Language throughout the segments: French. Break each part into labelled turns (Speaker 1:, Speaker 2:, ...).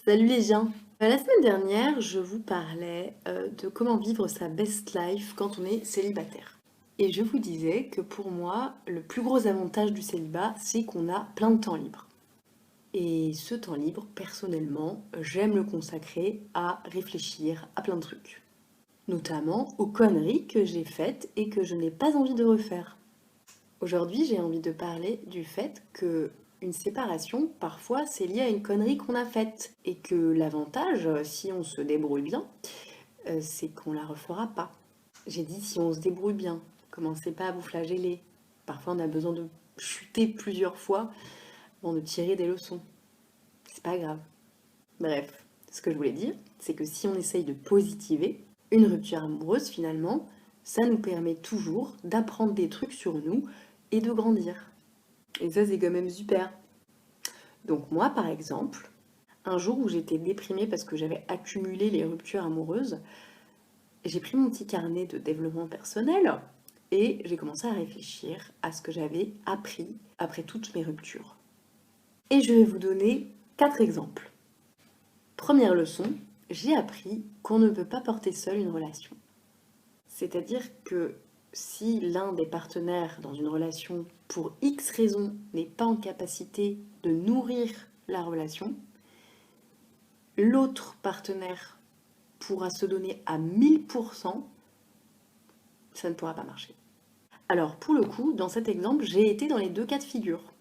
Speaker 1: Salut les gens! La semaine dernière, je vous parlais de comment vivre sa best life quand on est célibataire. Et je vous disais que pour moi, le plus gros avantage du célibat, c'est qu'on a plein de temps libre. Et ce temps libre, personnellement, j'aime le consacrer à réfléchir à plein de trucs. Notamment aux conneries que j'ai faites et que je n'ai pas envie de refaire. Aujourd'hui, j'ai envie de parler du fait que une séparation, parfois, c'est lié à une connerie qu'on a faite. Et que l'avantage, si on se débrouille bien, c'est qu'on la refera pas. J'ai dit si on se débrouille bien, commencez pas à vous flageller. Parfois, on a besoin de chuter plusieurs fois avant de tirer des leçons. C'est pas grave. Bref, ce que je voulais dire, c'est que si on essaye de positiver, une rupture amoureuse, finalement, ça nous permet toujours d'apprendre des trucs sur nous et de grandir. Et ça, c'est quand même super. Donc moi, par exemple, un jour où j'étais déprimée parce que j'avais accumulé les ruptures amoureuses, j'ai pris mon petit carnet de développement personnel et j'ai commencé à réfléchir à ce que j'avais appris après toutes mes ruptures. Et je vais vous donner 4 exemples. Première leçon, j'ai appris qu'on ne peut pas porter seul une relation. C'est-à-dire que si l'un des partenaires dans une relation, pour X raisons, n'est pas en capacité de nourrir la relation, l'autre partenaire pourra se donner à 1000%, ça ne pourra pas marcher. Alors pour le coup, dans cet exemple, j'ai été dans les deux cas de figure.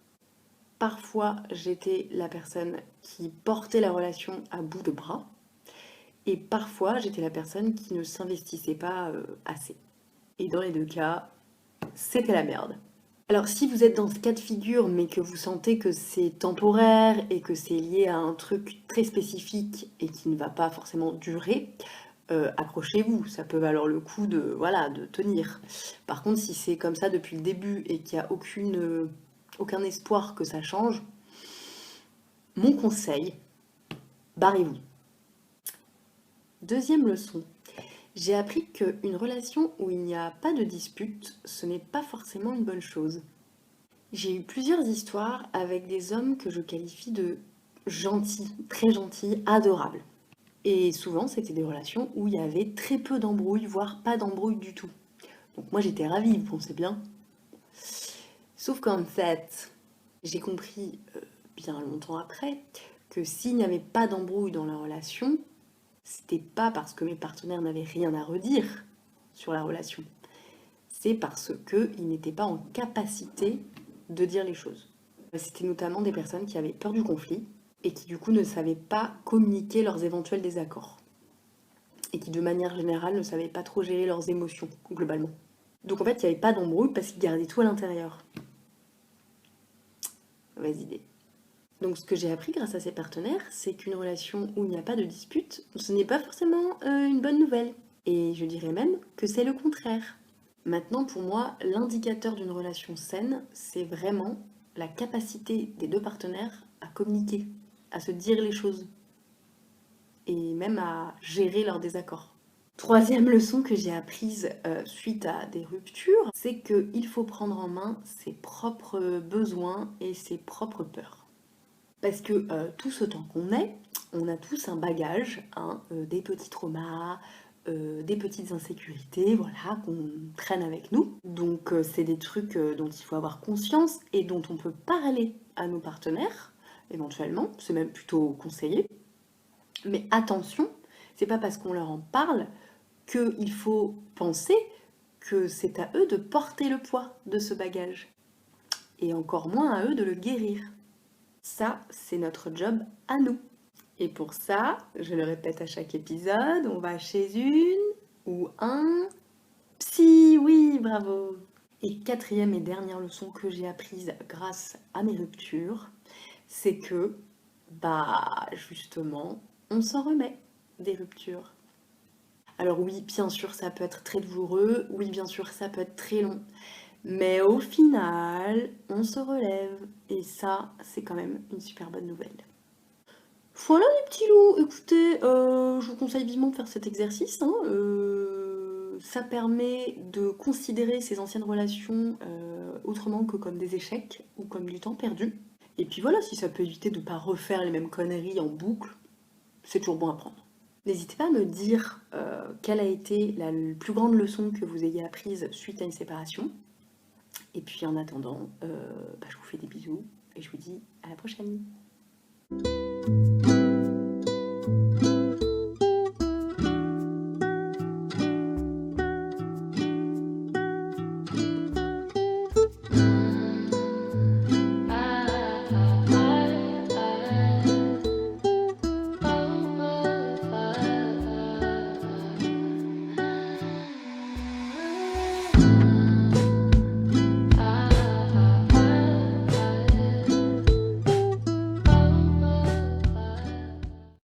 Speaker 1: Parfois, j'étais la personne qui portait la relation à bout de bras, et parfois, j'étais la personne qui ne s'investissait pas assez. Et dans les deux cas, c'était la merde. Alors si vous êtes dans ce cas de figure, mais que vous sentez que c'est temporaire et que c'est lié à un truc très spécifique et qui ne va pas forcément durer, accrochez-vous, ça peut valoir le coup de, voilà, de tenir. Par contre, si c'est comme ça depuis le début et qu'il n'y a aucun espoir que ça change, mon conseil, barrez-vous. Deuxième leçon, j'ai appris qu'une relation où il n'y a pas de dispute, ce n'est pas forcément une bonne chose. J'ai eu plusieurs histoires avec des hommes que je qualifie de gentils, très gentils, adorables. Et souvent, c'était des relations où il y avait très peu d'embrouilles, voire pas d'embrouilles du tout. Donc moi, j'étais ravie, vous pensez bien. Sauf qu'en fait, j'ai compris bien longtemps après que s'il n'y avait pas d'embrouille dans la relation, c'était pas parce que mes partenaires n'avaient rien à redire sur la relation. C'est parce qu'ils n'étaient pas en capacité de dire les choses. C'était notamment des personnes qui avaient peur du conflit et qui du coup ne savaient pas communiquer leurs éventuels désaccords. Et qui de manière générale ne savaient pas trop gérer leurs émotions, globalement. Donc en fait, il n'y avait pas d'embrouille parce qu'ils gardaient tout à l'intérieur. Mauvaise idée. Donc ce que j'ai appris grâce à ces partenaires, c'est qu'une relation où il n'y a pas de dispute, ce n'est pas forcément une bonne nouvelle. Et je dirais même que c'est le contraire. Maintenant, pour moi, l'indicateur d'une relation saine, c'est vraiment la capacité des deux partenaires à communiquer, à se dire les choses, et même à gérer leurs désaccords. Troisième leçon que j'ai apprise suite à des ruptures, c'est qu'il faut prendre en main ses propres besoins et ses propres peurs. Parce que tout ce temps qu'on est, on a tous un bagage, hein, des petits traumas, des petites insécurités, voilà, qu'on traîne avec nous. Donc c'est des trucs dont il faut avoir conscience et dont on peut parler à nos partenaires, éventuellement, c'est même plutôt conseillé. Mais attention, c'est pas parce qu'on leur en parle qu'il faut penser que c'est à eux de porter le poids de ce bagage. Et encore moins à eux de le guérir. Ça, c'est notre job à nous. Et pour ça, je le répète à chaque épisode, on va chez une ou un psy, oui, bravo. Et quatrième et dernière leçon que j'ai apprise grâce à mes ruptures, c'est que, bah, justement, on s'en remet des ruptures. Alors oui, bien sûr, ça peut être très douloureux, oui, bien sûr, ça peut être très long, mais au final, on se relève, et ça, c'est quand même une super bonne nouvelle. Voilà les petits loups, écoutez, je vous conseille vivement de faire cet exercice, hein, ça permet de considérer ces anciennes relations autrement que comme des échecs ou comme du temps perdu. Et puis voilà, si ça peut éviter de ne pas refaire les mêmes conneries en boucle, c'est toujours bon à prendre. N'hésitez pas à me dire quelle a été la plus grande leçon que vous ayez apprise suite à une séparation. Et puis en attendant, je vous fais des bisous et je vous dis à la prochaine.